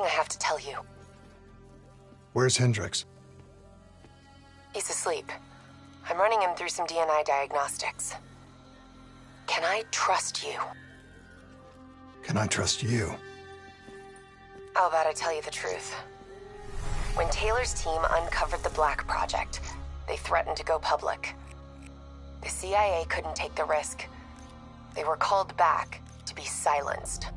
I have to tell you. Where's Hendricks? He's asleep. I'm running him through some DNI diagnostics. Can I trust you? Can I trust you? How about I tell you the truth? When Taylor's team uncovered the Black Project, they threatened to go public. The CIA couldn't take the risk. They were called back to be silenced.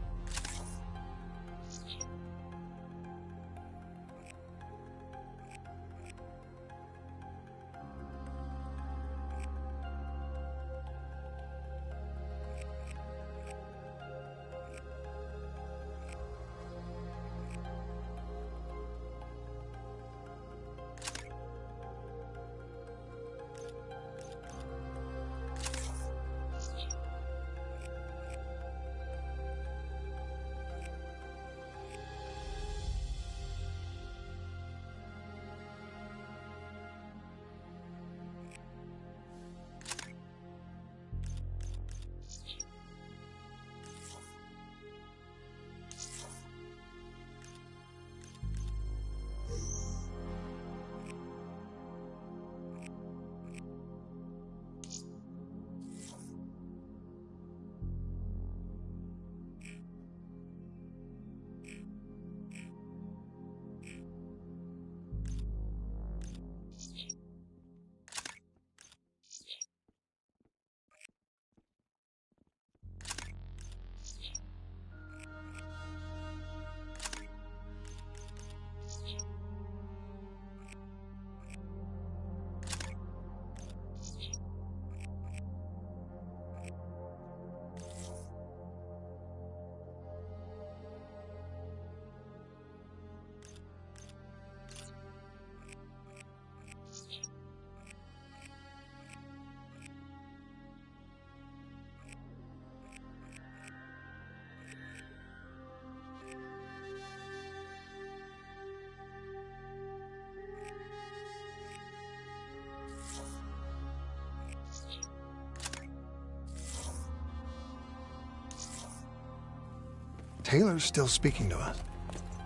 Taylor's still speaking to us,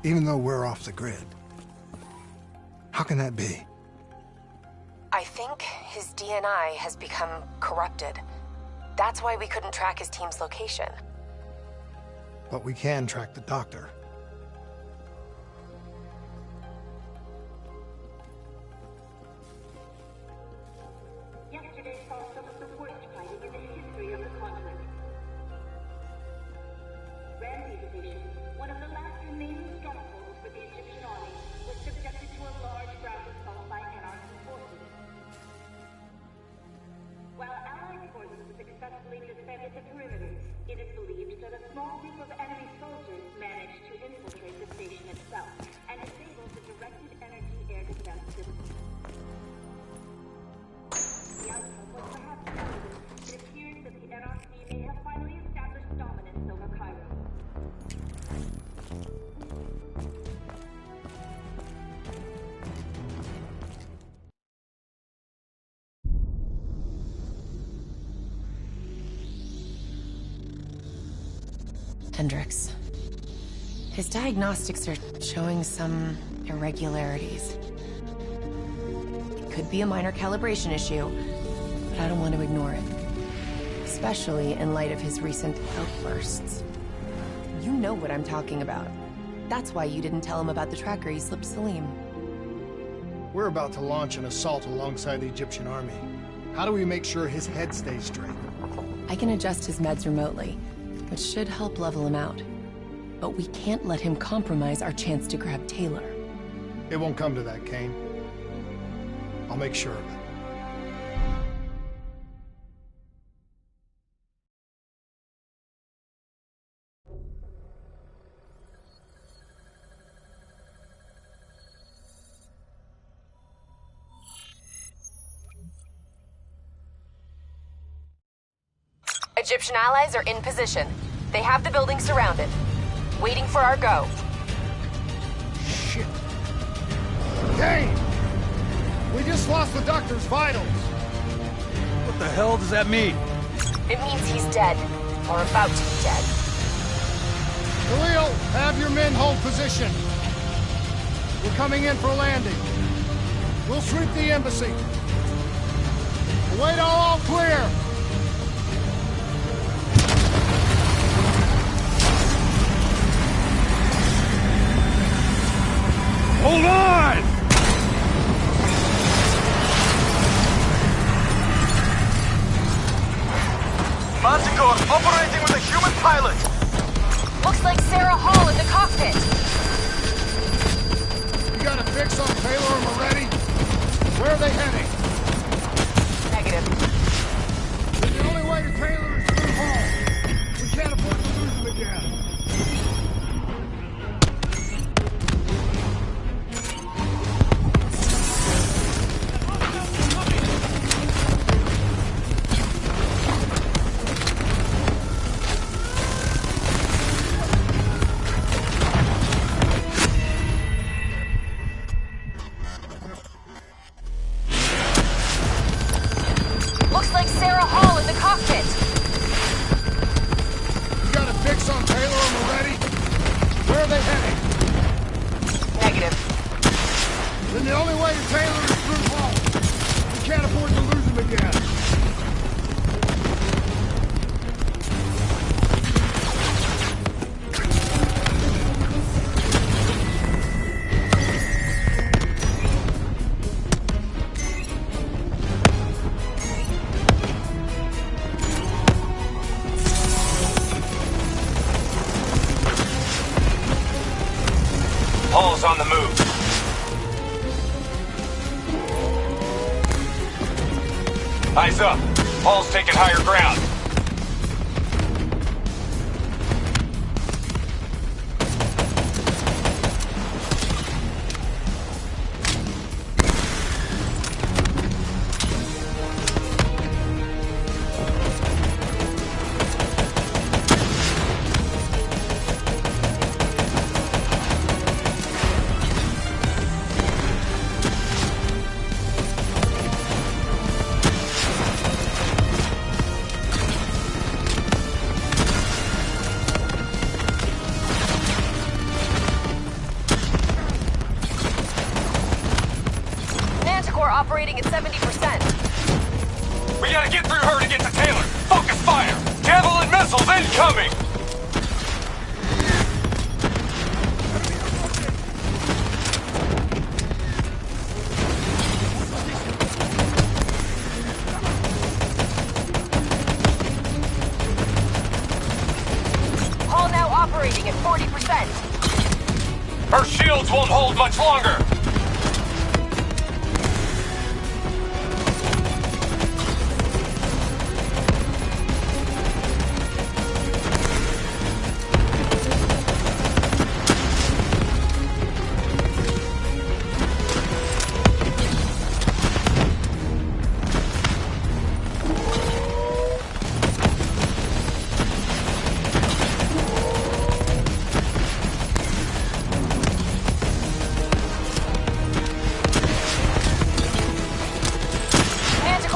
even though we're off the grid. How can that be? I think his DNI has become corrupted. That's why we couldn't track his team's location. But we can track the doctor. Yesterday saw some of the worst fighting in the history of the continent. Ramsey Station, one of the last remaining strongholds for the Egyptian army, was subjected to a large round of assault by anarchy forces. While Allied forces successfully defended the perimeter, it is believed that a small group of enemy soldiers managed to infiltrate the station itself and disable the directed energy air defense system. The outcome was perhaps positive. It appears that the NRC may have finally established dominance over Cairo. Hendricks. His diagnostics are showing some irregularities. It could be a minor calibration issue, but I don't want to ignore it. Especially in light of his recent outbursts. You know what I'm talking about. That's why you didn't tell him about the tracker you slipped Salim. We're about to launch an assault alongside the Egyptian army. How do we make sure his head stays straight? I can adjust his meds remotely, which should help level him out. But we can't let him compromise our chance to grab Taylor. It won't come to that, Kane. I'll make sure of it. Egyptian allies are in position. They have the building surrounded. Waiting for our go. Shit. Kane! We just lost the doctor's vitals. What the hell does that mean? It means he's dead. Or about to be dead. Khalil, have your men hold position. We're coming in for landing. We'll sweep the embassy. Await all clear. Hold on! Manticore operating with a human pilot! Looks like Sarah Hall in the cockpit. You got a fix on Taylor and Moretti? Where are they heading? Negative. Then the only way to Taylor is through Hall. We can't afford to lose them again. Looks like Sarah Hall in the cockpit. You got a fix on Taylor and Moretti? Where are they heading? Negative. Then the only way to Taylor is through Hall. We can't afford to lose them again. Hall's on the move. Eyes up. Hall's taking higher ground. Operating at 70%. We gotta get through her to get to Taylor. Focus fire! Javelin missiles incoming! Hall now operating at 40%. Her shields won't hold much longer.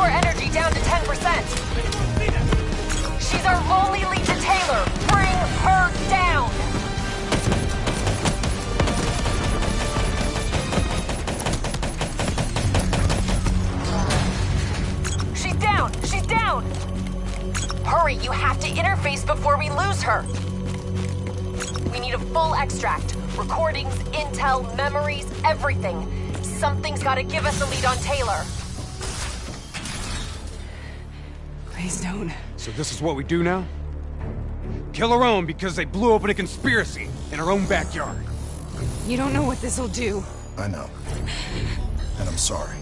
Energy down to 10%. She's our only lead to Taylor. Bring her down. She's down. She's down. Hurry, you have to interface before we lose her. We need a full extract. Recordings, intel, memories, everything. Something's got to give us a lead on Taylor. Please don't. So this is what we do now? Kill our own because they blew open a conspiracy in our own backyard. You don't know what this'll do. I know. And I'm sorry.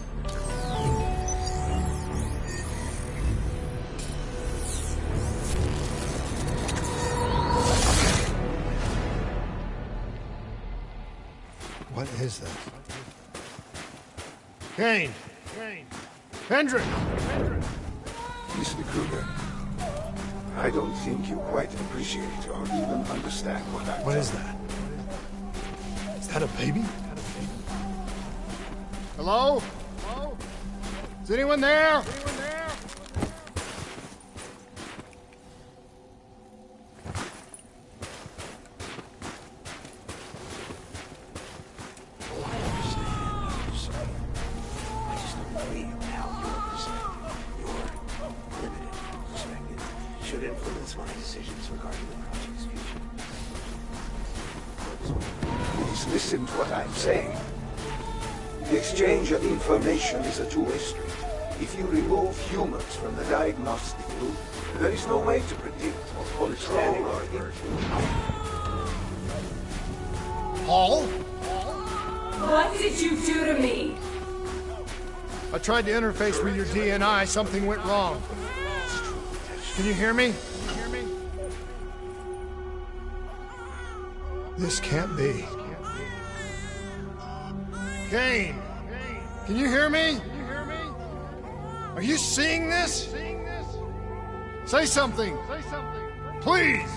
What is that? Kane! Hendrik! Mr. Kruger, I don't think you quite appreciate or even understand what I'm What is that? Is that a baby? Hello? Hello? Is anyone there? influence my decisions regarding the project's future. Please listen to what I'm saying. The exchange of information is a two-way street. If you remove humans from the diagnostic loop, there is no way to predict or control or influence. Paul? What did you do to me? I tried to interface with your DNI. Something went wrong. Can you hear me? This can't be. Kane! Can you hear me? Are you seeing this? Say something! Please!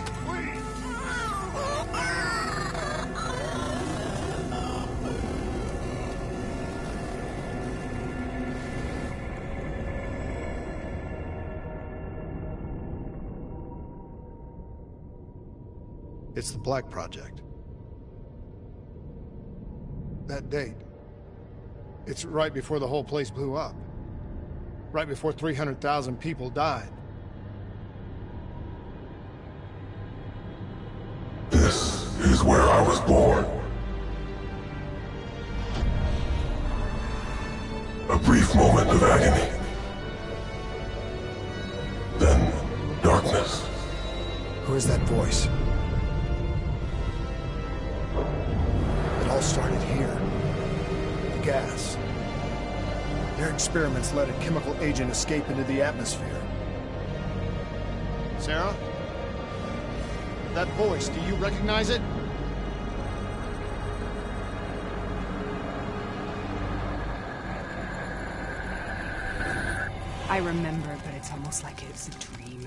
It's the Black Project. That date. It's right before the whole place blew up. Right before 300,000 people died. This is where I was born. A brief moment of agony. Then, darkness. Who is that voice? It all started here. The gas. Their experiments let a chemical agent escape into the atmosphere. Sarah? That voice, do you recognize it? I remember, but it's almost like it was a dream.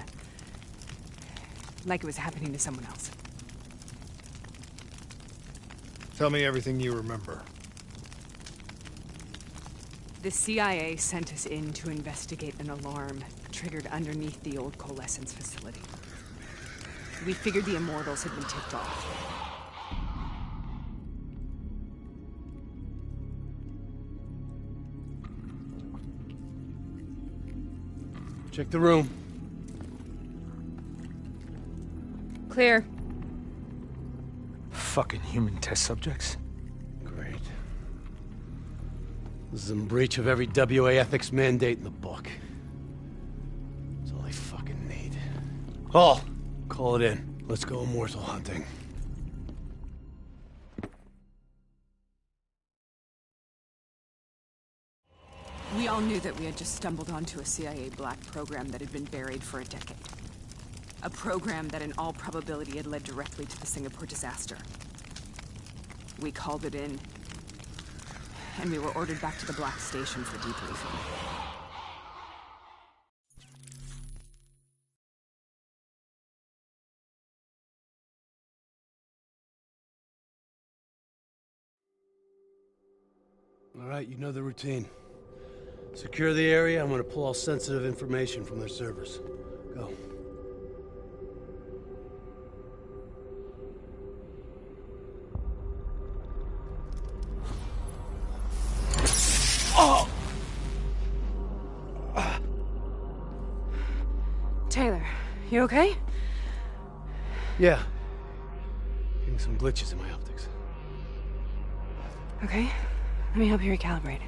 Like it was happening to someone else. Tell me everything you remember. The CIA sent us in to investigate an alarm triggered underneath the old coalescence facility. We figured the Immortals had been tipped off. Check the room. Clear. Fucking human test subjects. Great. This is in breach of every WA ethics mandate in the book. That's all they fucking need. Paul, call it in. Let's go immortal hunting. We all knew that we had just stumbled onto a CIA black program that had been buried for a decade. A program that in all probability had led directly to the Singapore disaster. We called it in, and we were ordered back to the Black Station for debriefing. All right, you know the routine. Secure the area. I'm gonna pull all sensitive information from their servers. Go. Oh! Taylor, you okay? Yeah. Getting some glitches in my optics. Okay, let me help you recalibrate.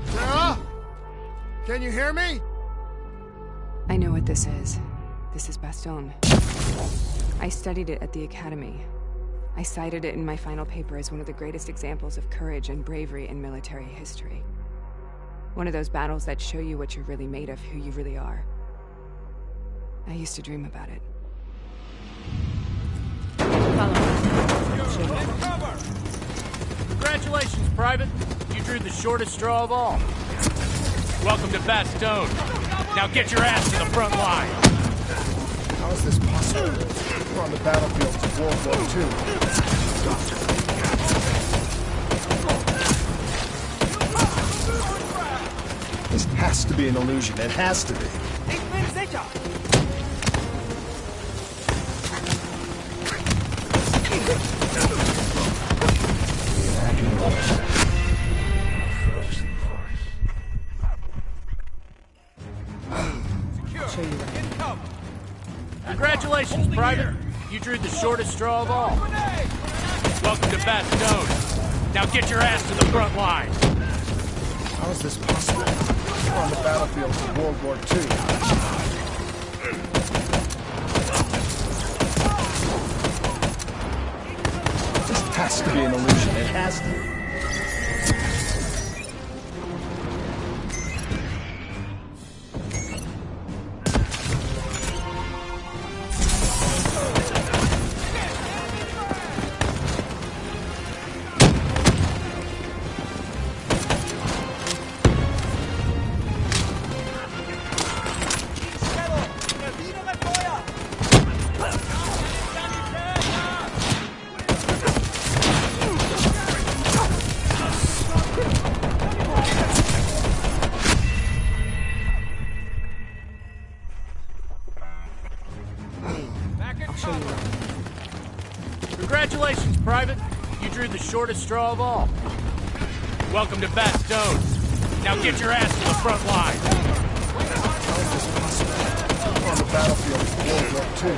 Sarah? Can you hear me? I know what this is. This is Bastogne. I studied it at the Academy. I cited it in my final paper as one of the greatest examples of courage and bravery in military history. One of those battles that show you what you're really made of, who you really are. I used to dream about it. Follow me. Congratulations, Private. You drew the shortest straw of all. Welcome to Bastogne. Now get your ass to the front line. How is this possible? We're on the battlefield of World War II. This has to be an illusion. It has to be. show you around. Congratulations, Private. You drew the shortest straw of all. Welcome to Bastogne. Now get your ass to the front line. How is this possible? We're on the battlefield of World War II. This has to be an illusion. It has to be. Congratulations, Private. You drew the shortest straw of all. Welcome to Bastogne. Now get your ass to the front line. How is this possible? We're on the battlefield of World War II.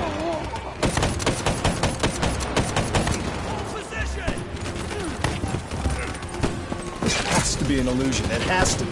This has to be an illusion. It has to be.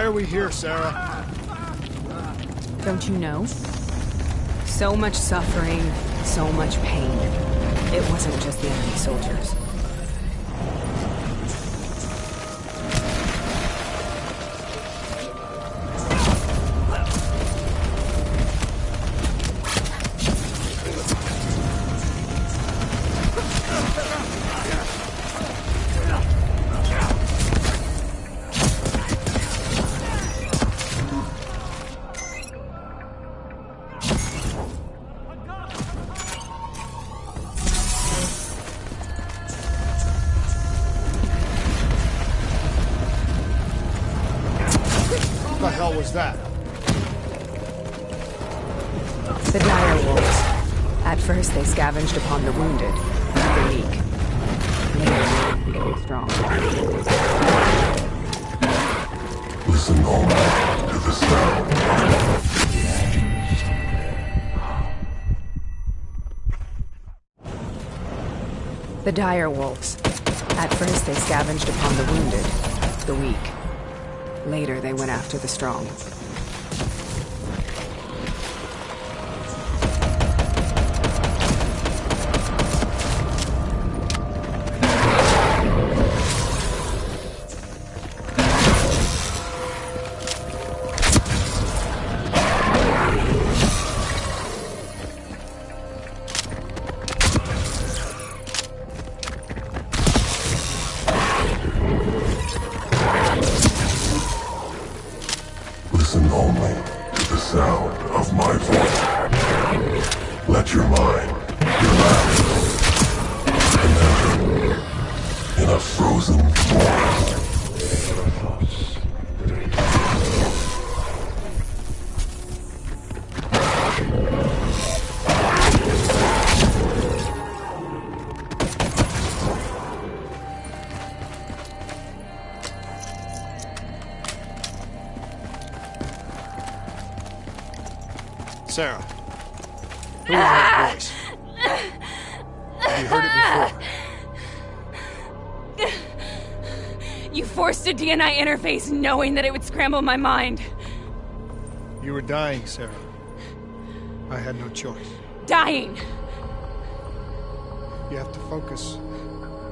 Why are we here, Sarah? Don't you know? So much suffering, so much pain. It wasn't just the enemy soldiers. the hell was that? The dire wolves. At first, they scavenged upon the wounded, the weak. Later, they became strong. Listen only to the sound. The dire wolves. At first, they scavenged upon the wounded, the weak. Later, they went after the strong. Listen only to the sound of my voice. Let your mind relax. Imagine in a frozen forest. Sarah, who is that voice? Have you heard it before? You forced a DNI interface knowing that it would scramble my mind. You were dying, Sarah. I had no choice. Dying! You have to focus.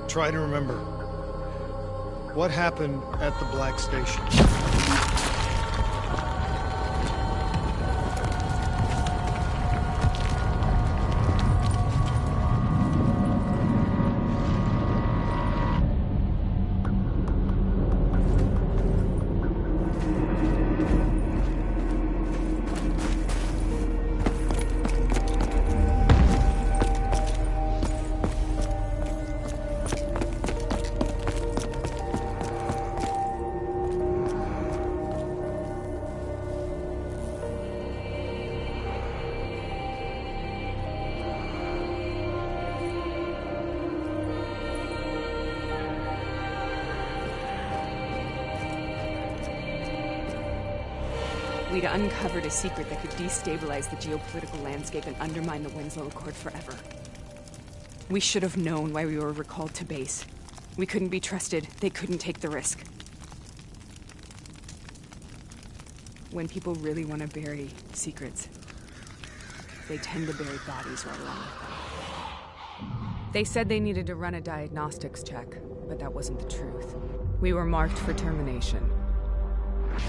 Try to remember. What happened at the Black Station? We'd uncovered a secret that could destabilize the geopolitical landscape and undermine the Winslow Accord forever. We should have known why we were recalled to base. We couldn't be trusted. They couldn't take the risk. When people really want to bury secrets, they tend to bury bodies right along with them. They said they needed to run a diagnostics check, but that wasn't the truth. We were marked for termination.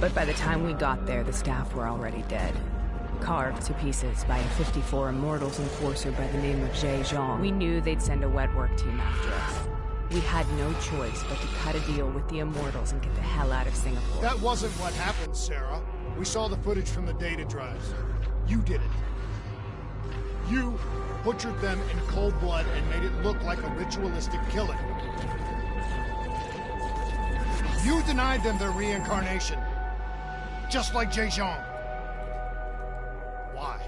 But by the time we got there, the staff were already dead. Carved to pieces by a 54 Immortals enforcer by the name of Jay Zhang. We knew they'd send a wet work team after us. We had no choice but to cut a deal with the Immortals and get the hell out of Singapore. That wasn't what happened, Sarah. We saw the footage from the data drives. You did it. You butchered them in cold blood and made it look like a ritualistic killing. You denied them their reincarnation. Just like Jay Zhang. Why?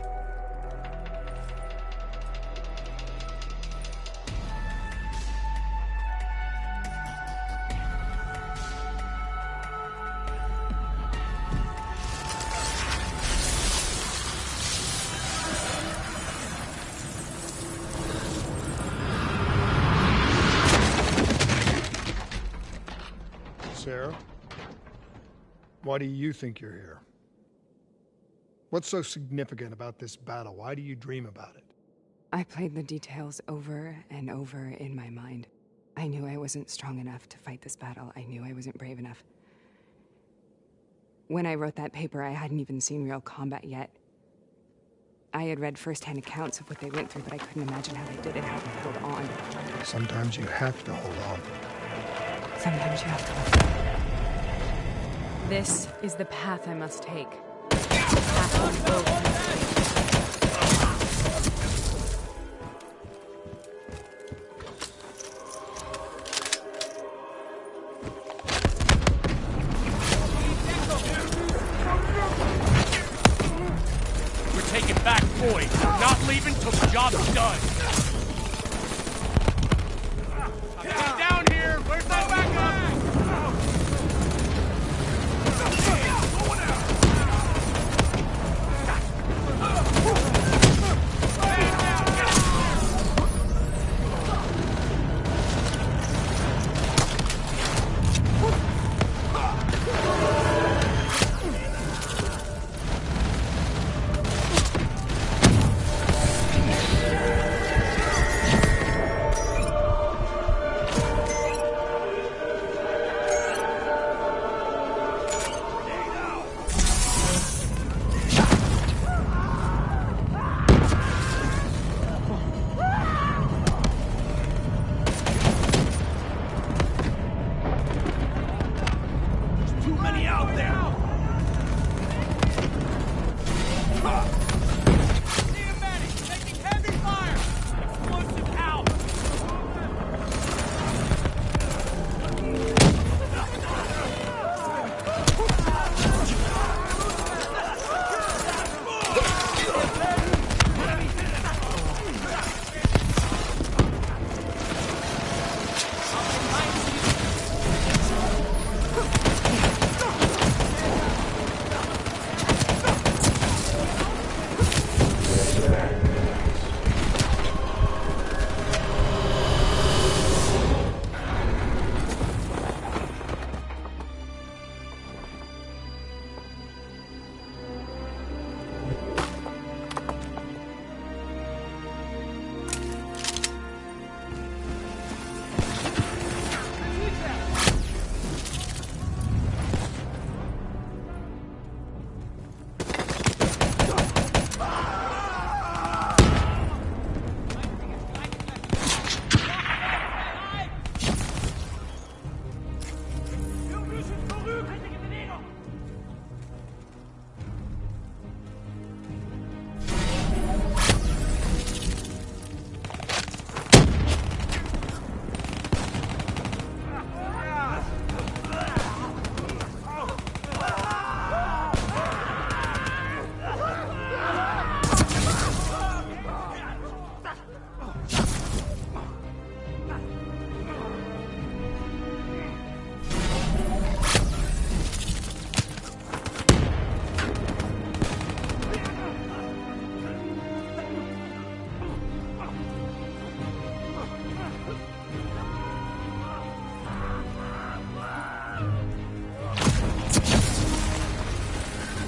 Sarah? Why do you think you're here? What's so significant about this battle? Why do you dream about it? I played the details over and over in my mind. I knew I wasn't strong enough to fight this battle. I knew I wasn't brave enough. When I wrote that paper, I hadn't even seen real combat yet. I had read first-hand accounts of what they went through, but I couldn't imagine how they did it, how they held on. Sometimes you have to hold on. Sometimes you have to hold on. This is the path I must take. The path we both must take. boys. We're not leaving till the job's done. I'm getting down here. Where's that backup?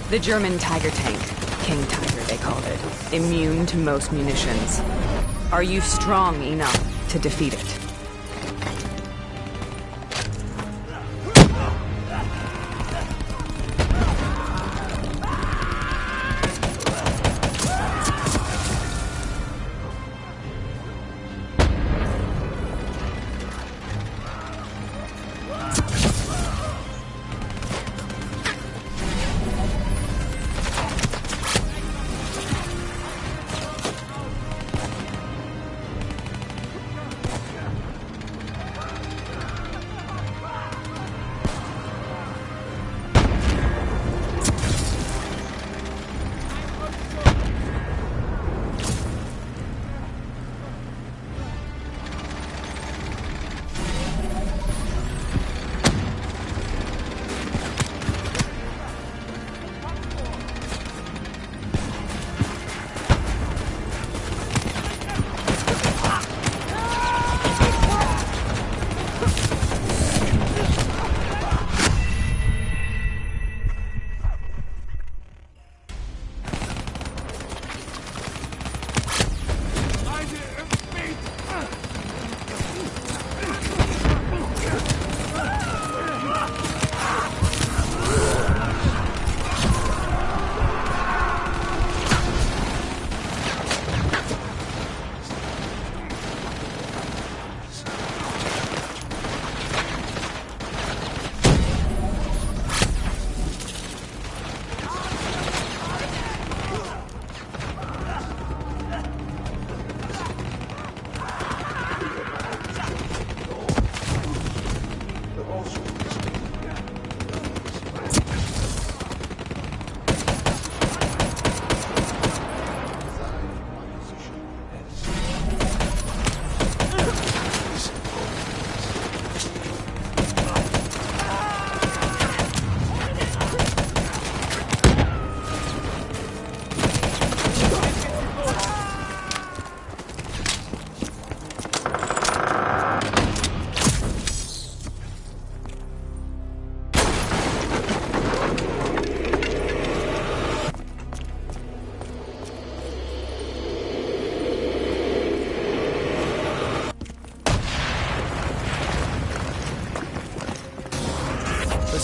The German Tiger tank. King Tiger, they called it. Immune to most munitions. Are you strong enough to defeat it?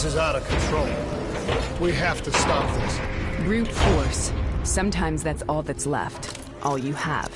This is out of control. We have to stop this. Brute force. Sometimes that's all that's left. All you have.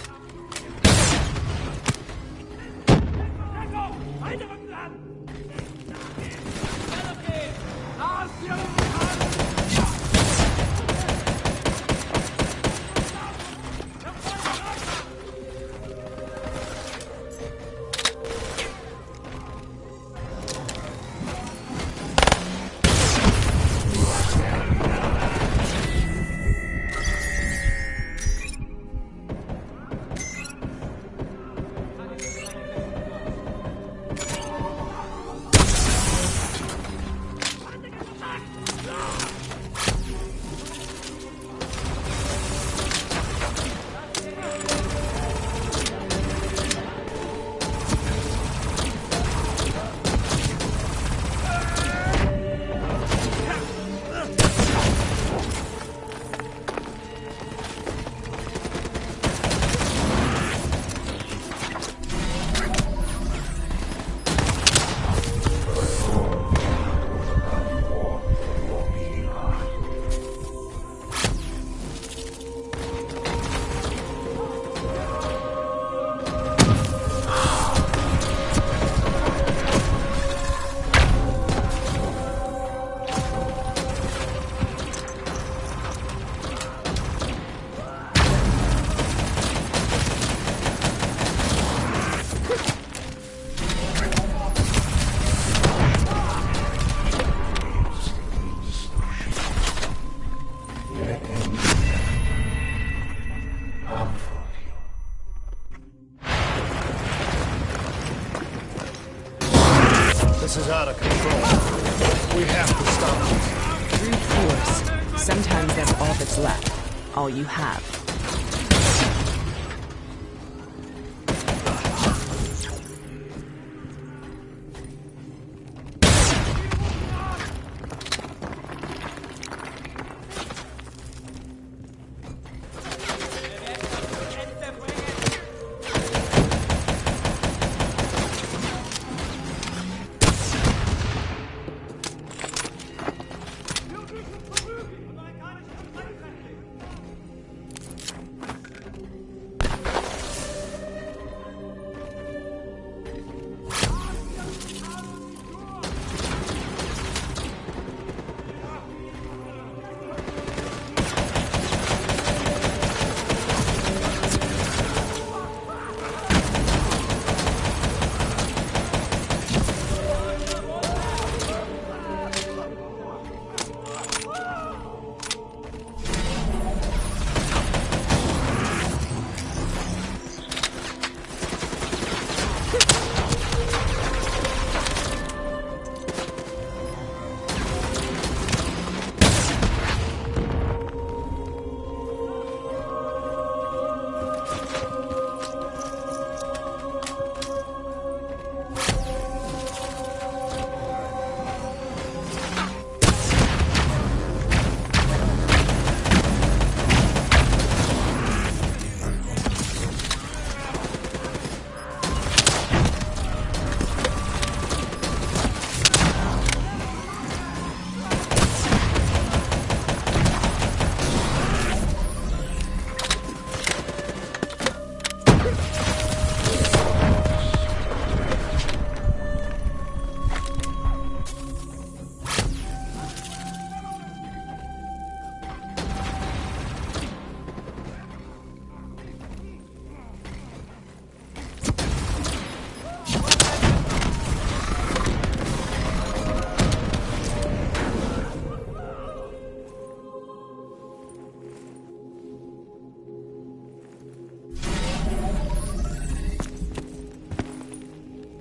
This is out of control. We have to stop this. Brute force. Sometimes that's all that's left. All you have.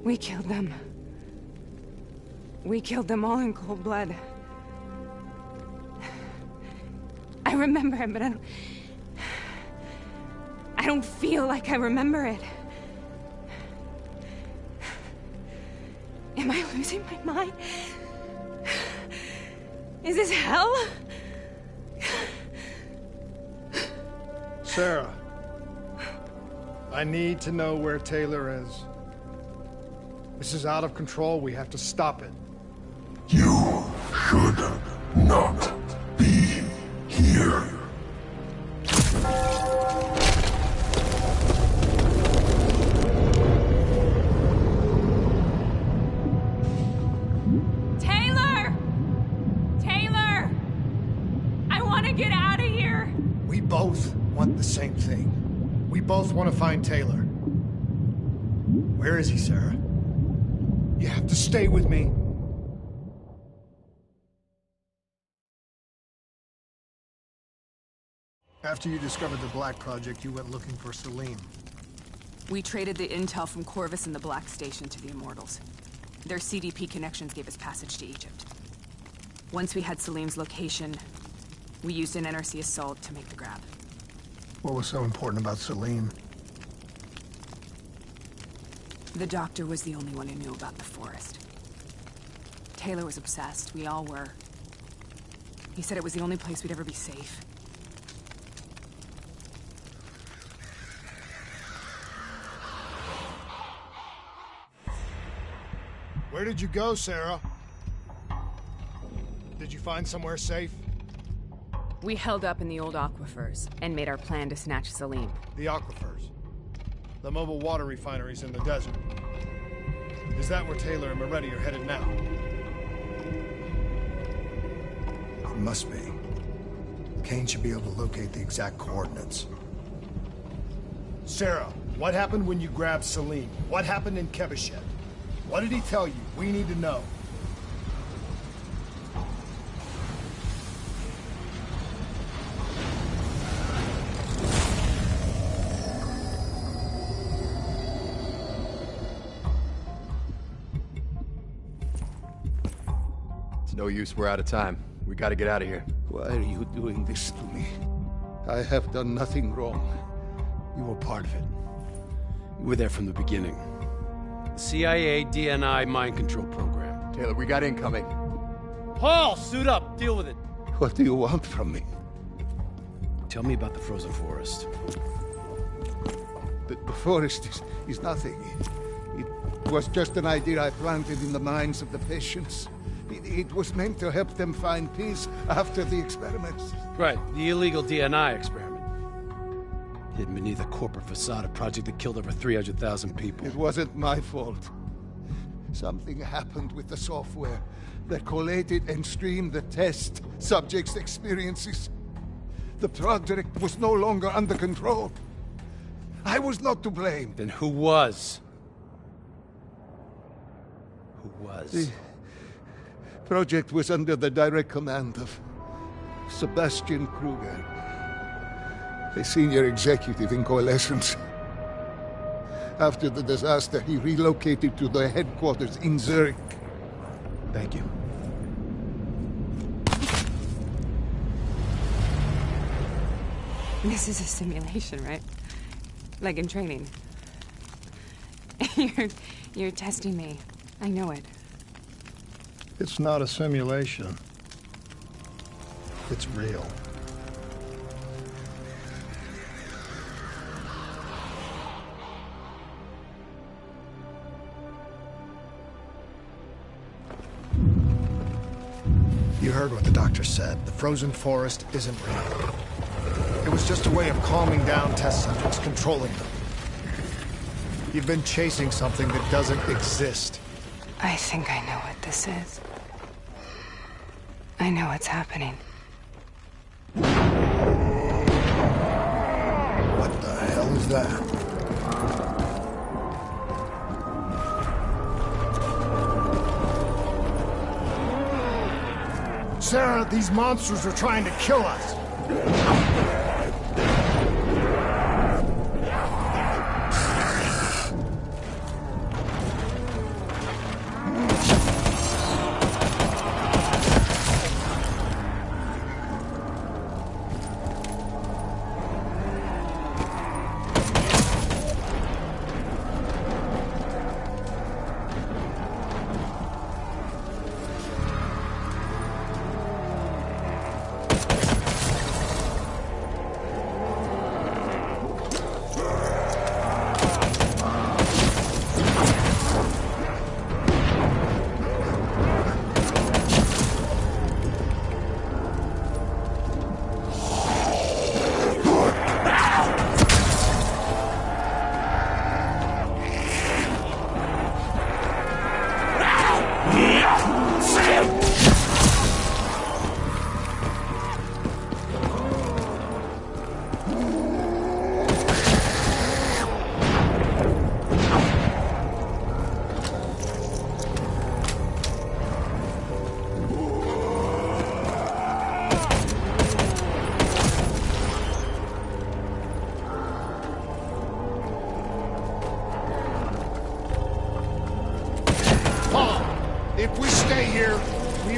We killed them. We killed them all in cold blood. I remember it, but I don't feel like I remember it. Am I losing my mind? Is this hell? Sarah, I need to know where Taylor is. This is out of control. We have to stop it. You should not be here. Taylor! Taylor! I want to get out of here! We both want the same thing. We both want to find Taylor. Where is he, Sarah? You have to stay with me. After you discovered the Black Project, you went looking for Salim. We traded the intel from Corvus and the Black Station to the Immortals. Their CDP connections gave us passage to Egypt. Once we had Salim's location, we used an NRC assault to make the grab. What was so important about Salim? The doctor was the only one who knew about the forest. Taylor was obsessed. We all were. He said it was the only place we'd ever be safe. Where did you go, Sarah? Did you find somewhere safe? We held up in the old aquifers and made our plan to snatch Salim. The aquifers. The mobile water refineries in the desert. Is that where Taylor and Moretti are headed now? It must be. Kane should be able to locate the exact coordinates. Sarah, what happened when you grabbed Salim? What happened in Kebashet? What did he tell you? We need to know. It's no use, we're out of time. We gotta get out of here. Why are you doing this to me? I have done nothing wrong. You were part of it. You were there from the beginning. The CIA DNI mind control program. Taylor, we got incoming. Paul, suit up. Deal with it. What do you want from me? Tell me about the frozen forest. The forest is nothing. It was just an idea I planted in the minds of the patients. It was meant to help them find peace after the experiments. Right, the illegal DNI experiment. Hidden beneath a corporate facade, a project that killed over 300,000 people. It wasn't my fault. Something happened with the software that collated and streamed the test subjects' experiences. The project was no longer under control. I was not to blame. Then who was? Who was? The project was under the direct command of Sebastian Kruger, a senior executive in Coalescence. After the disaster, he relocated to the headquarters in Zurich. Thank you. This is a simulation, right? Like in training. You're testing me. I know it. It's not a simulation. It's real. You heard what the doctor said. The frozen forest isn't real. It was just a way of calming down test subjects, controlling them. You've been chasing something that doesn't exist. I think I know what this is. I know what's happening. What the hell is that? Sarah, these monsters are trying to kill us.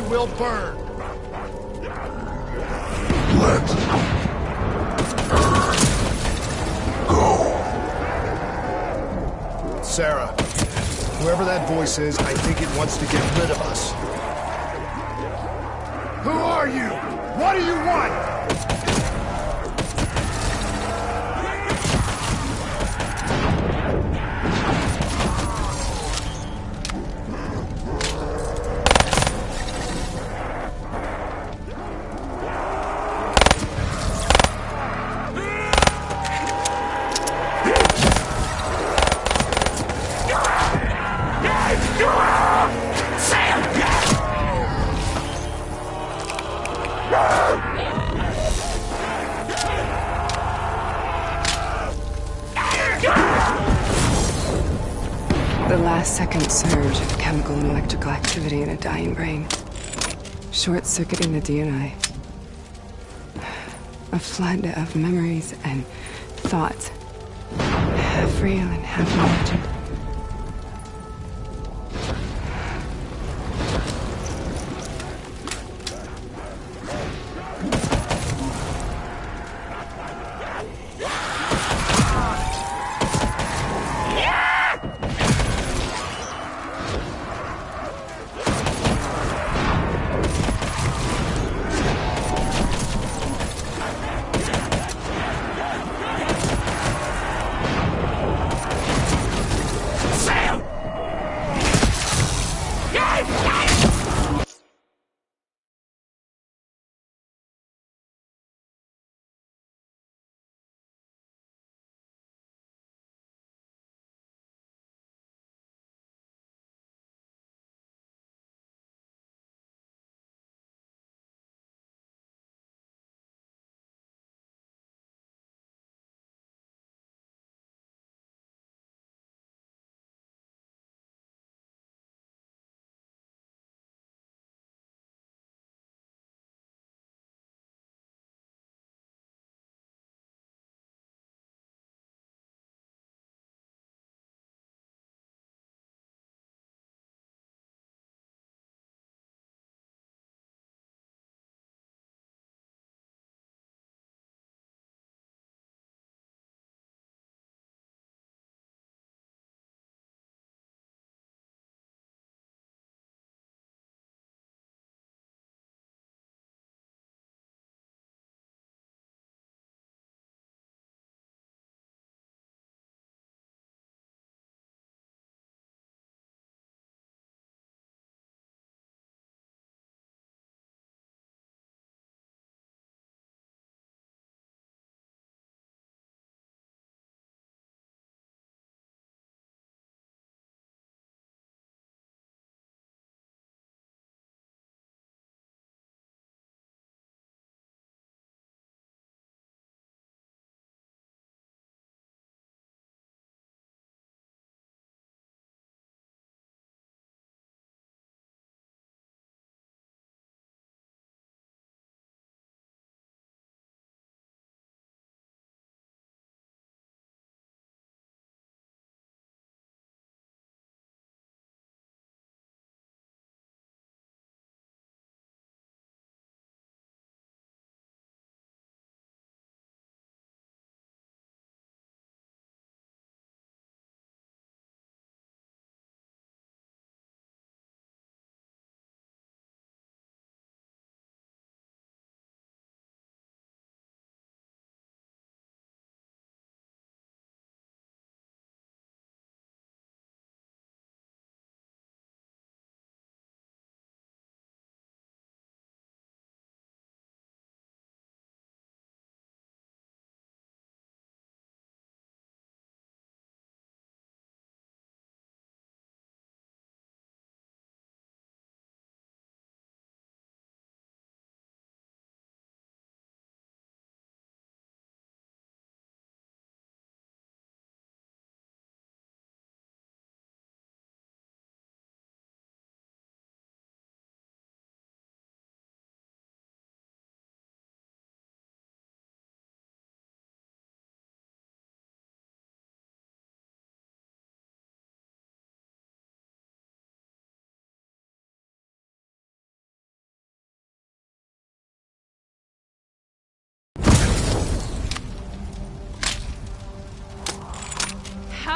will burn. Let her go. Sarah, whoever that voice is, I think it wants to get rid of us. Who are you? What do you want? The last-second surge of chemical and electrical activity in a dying brain. Short-circuiting the DNI. A flood of memories and thoughts. Half real and half imagined.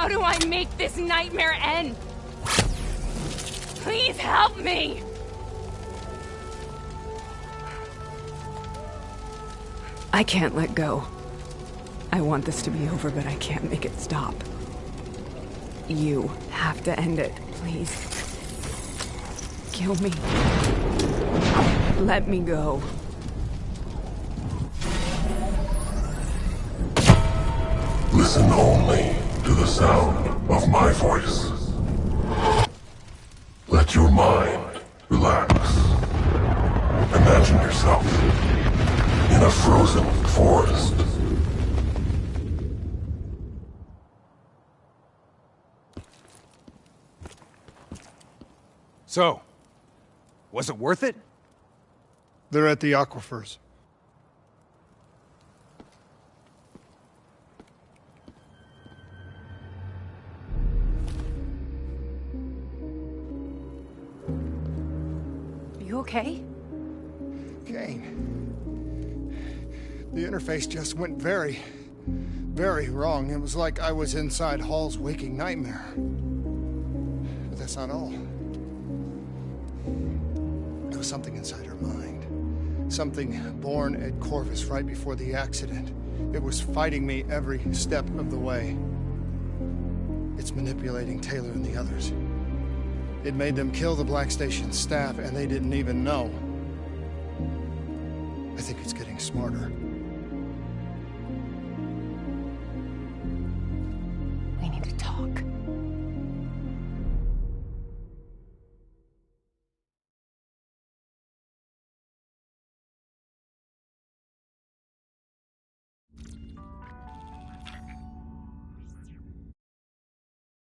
How do I make this nightmare end? Please help me! I can't let go. I want this to be over, but I can't make it stop. You have to end it, please. Kill me. Let me go. Listen only to the sound of my voice. Let your mind relax. Imagine yourself in a frozen forest. So, was it worth it? They're at the aquifers. You okay? Kane. The interface just went very wrong. It was like I was inside Hall's waking nightmare. But that's not all. There was something inside her mind. Something born at Corvus right before the accident. It was fighting me every step of the way. It's manipulating Taylor and the others. It made them kill the Black Station staff, and they didn't even know. I think it's getting smarter.